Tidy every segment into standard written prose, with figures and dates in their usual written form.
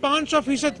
500%।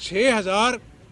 6,000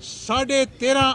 13.5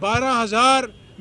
12,000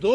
2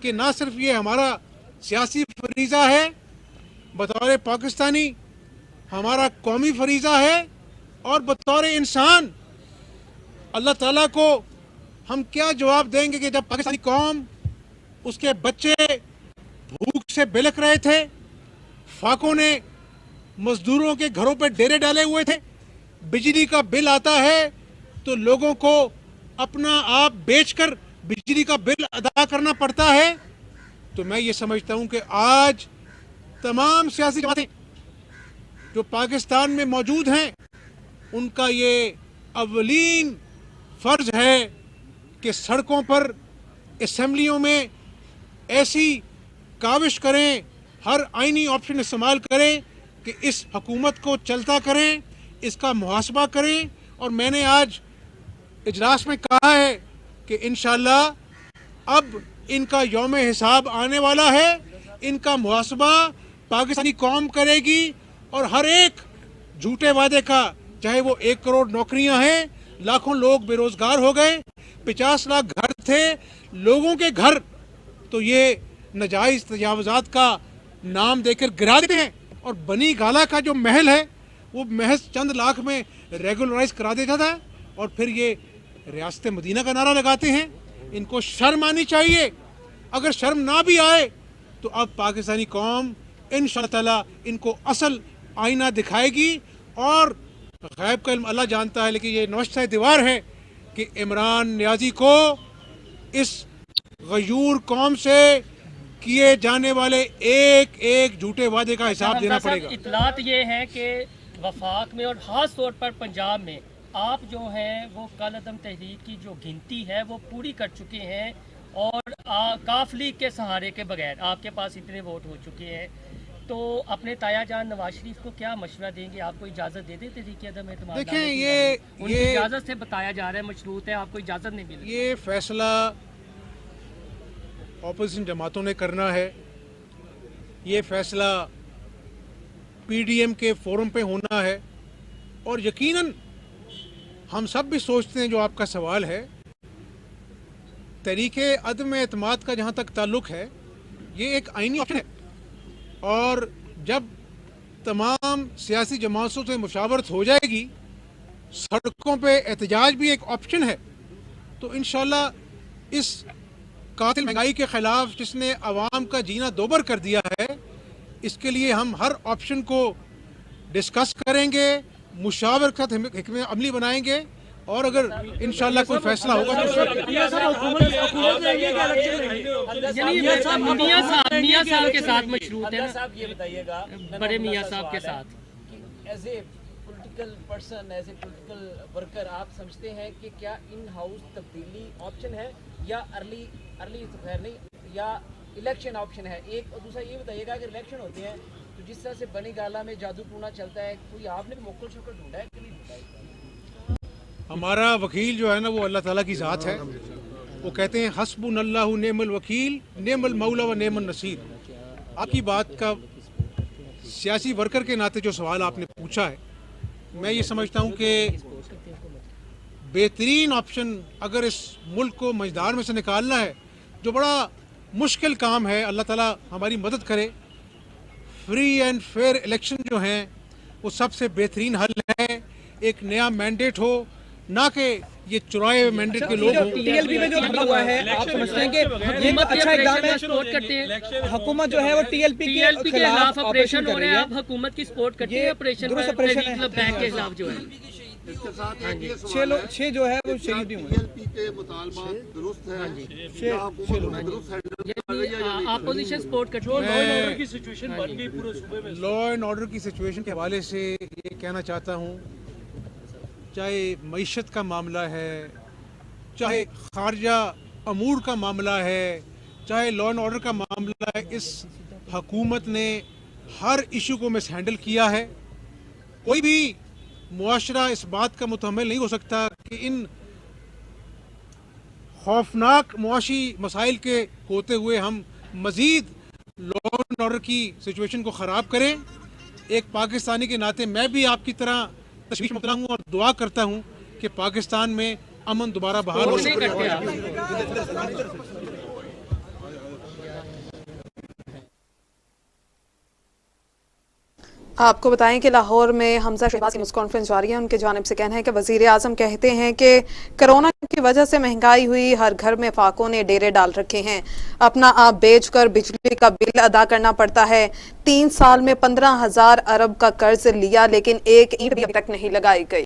کہ نہ صرف یہ ہمارا سیاسی فریضہ ہے بطور پاکستانی، ہمارا قومی فریضہ ہے، اور بطور انسان اللہ تعالیٰ کو ہم کیا جواب دیں گے کہ جب پاکستانی قوم، اس کے بچے بھوک سے بلک رہے تھے، فاقوں نے مزدوروں کے گھروں پہ ڈیرے ڈالے ہوئے تھے، بجلی کا بل آتا ہے تو لوگوں کو اپنا آپ بیچ کر بجلی کا بل ادا کرنا پڑتا ہے، تو میں یہ سمجھتا ہوں کہ آج تمام سیاسی جماعتیں جو پاکستان میں موجود ہیں ان کا یہ اولین فرض ہے کہ سڑکوں پر، اسمبلیوں میں ایسی کاوش کریں، ہر آئینی آپشن استعمال کریں کہ اس حکومت کو چلتا کریں، اس کا محاسبہ کریں. اور میں نے آج اجلاس میں کہا ہے کہ انشاءاللہ اب ان کا یوم حساب آنے والا ہے، ان کا محاسبہ پاکستانی قوم کرے گی، اور ہر ایک جھوٹے وعدے کا، چاہے وہ 1 کروڑ نوکریاں ہیں، لاکھوں لوگ بے روزگار ہو گئے، 50 لاکھ گھر تھے لوگوں کے گھر، تو یہ ناجائز تجاوزات کا نام دے کر گرا دیتے ہیں. اور بنی گالا کا جو محل ہے وہ محض چند لاکھ میں ریگولرائز کرا دیتا تھا، اور پھر یہ ریاست مدینہ کا نعرہ لگاتے ہیں. ان کو شرم آنی چاہیے. اگر شرم نہ بھی آئے تو اب پاکستانی قوم انشاءاللہ تعالیٰ ان کو اصل آئینہ دکھائے گی. اور غیب کا علم اللہ جانتا ہے، لیکن یہ نوشتہ دیوار ہے کہ عمران نیازی کو اس غیور قوم سے کیے جانے والے ایک ایک جھوٹے وعدے کا حساب دینا پڑے گا. اطلاعات یہ ہیں کہ وفاق میں اور خاص طور پر پنجاب میں آپ جو ہیں وہ کل عدم تحریک کی جو گنتی ہے وہ پوری کر چکے ہیں، اور کاف لیگ کے سہارے کے بغیر آپ کے پاس اتنے ووٹ ہو چکے ہیں. تو اپنے تایا جان نواز شریف کو کیا مشورہ دیں گے؟ آپ کو اجازت دے دیں تحریک عدم اعتماد؟ دیکھیں ان کی اجازت سے بتایا جا رہا ہے مشروط ہے، آپ کو اجازت نہیں ملی. یہ فیصلہ اپوزیشن جماعتوں نے کرنا ہے، یہ فیصلہ پی ڈی ایم کے فورم پہ ہونا ہے. اور یقیناً ہم سب بھی سوچتے ہیں جو آپ کا سوال ہے، تحریک عدم اعتماد کا جہاں تک تعلق ہے یہ ایک آئینی آپشن ہے، اور جب تمام سیاسی جماعتوں سے مشاورت ہو جائے گی، سڑکوں پہ احتجاج بھی ایک آپشن ہے، تو انشاءاللہ اس قاتل مہنگائی کے خلاف جس نے عوام کا جینا دوبر کر دیا ہے، اس کے لیے ہم ہر آپشن کو ڈسکس کریں گے، مشاورت کے ساتھ حکمت عملی بنائیں گے، اور اگر انشاءاللہ کوئی فیصلہ ہوگا تو میاں صاحب کے ساتھ مشروط ہے. صاحب یہ بتائیے گا، بڑے میاں صاحب کے ساتھ as a political person, as a political worker, آپ سمجھتے ہیں کہ کیا ان ہاؤس تبدیلی آپشن ہے یا ارلی تو خیر نہیں، یا الیکشن آپشن ہے؟ ایک اور دوسرا یہ بتائیے گا اگر الیکشن ہوتے ہیں تو جس طرح سے بنی گالا میں جادو ٹونا چلتا ہے، کوئی آپ نے موکل شوکل ڈھونڈا ہے کہ نہیں ڈھونڈا ہے؟ ہمارا وکیل جو ہے نا وہ اللہ تعالیٰ کی ذات ہے. وہ کہتے ہیں حسبنا اللہ نعم الوکیل نعم المولا و نعم النصیر. آپ کی بات کا سیاسی ورکر کے ناطے جو سوال آپ نے پوچھا ہے، میں یہ سمجھتا ہوں کہ بہترین آپشن اگر اس ملک کو مجدار میں سے نکالنا ہے، جو بڑا مشکل کام ہے، اللہ تعالیٰ ہماری مدد کرے، فری اینڈ فیئر الیکشن جو ہیں وہ سب سے بہترین حل ہے. ایک نیا مینڈیٹ ہو، نہ کہ یہ چرائے ہوئے مینڈیٹ کے لوگ ہوں. ٹی ایل پی میں جو حملہ ہوا ہے، آپ سمجھتے ہیں کہ یہ اچھا اقدام ہے؟ حکومت جو ہے وہ ٹی ایل پی کے خلاف آپریشن ہو کر رہے رہی ہیں، ہے. اب حکومت کی سپورٹ کرتی ہے آپریشن درست آپریشن ہے. بینک کے خلاف جو ہے. چھ جو ہے وہ شہید بھی ہوئے. پی کے مطالبات درست ہیں، اپوزیشن سپورٹ کرتی ہے. لا اینڈ آرڈر کی سچویشن بن گئی پورے صوبے میں. لا اینڈ آرڈر کی سچویشن کے حوالے سے یہ کہنا چاہتا ہوں، چاہے معیشت کا معاملہ ہے، چاہے خارجہ امور کا معاملہ ہے، چاہے لا اینڈ آرڈر کا معاملہ ہے، اس حکومت نے ہر ایشو کو مس ہینڈل کیا ہے. کوئی بھی معاشرہ اس بات کا متحمل نہیں ہو سکتا کہ ان خوفناک معاشی مسائل کے ہوتے ہوئے ہم مزید لا اینڈ آرڈر کی سچویشن کو خراب کریں. ایک پاکستانی کے ناطے میں بھی آپ کی طرح تشویش مبتلا ہوں اور دعا کرتا ہوں کہ پاکستان میں امن دوبارہ بحال ہو. آپ کو بتائیں کہ لاہور میں حمزہ شہباز کی نیوز کانفرنس جاری ہے. ان کی جانب سے کہنا ہے کہ وزیر اعظم کہتے ہیں کہ کرونا کی وجہ سے مہنگائی ہوئی، ہر گھر میں فاقوں نے ڈیرے ڈال رکھے ہیں، اپنا آپ بیچ کر بجلی کا بل ادا کرنا پڑتا ہے. 3 سال میں 15,000 ارب کا قرض لیا لیکن ایک اینٹ بھی ابھی تک نہیں لگائی گئی.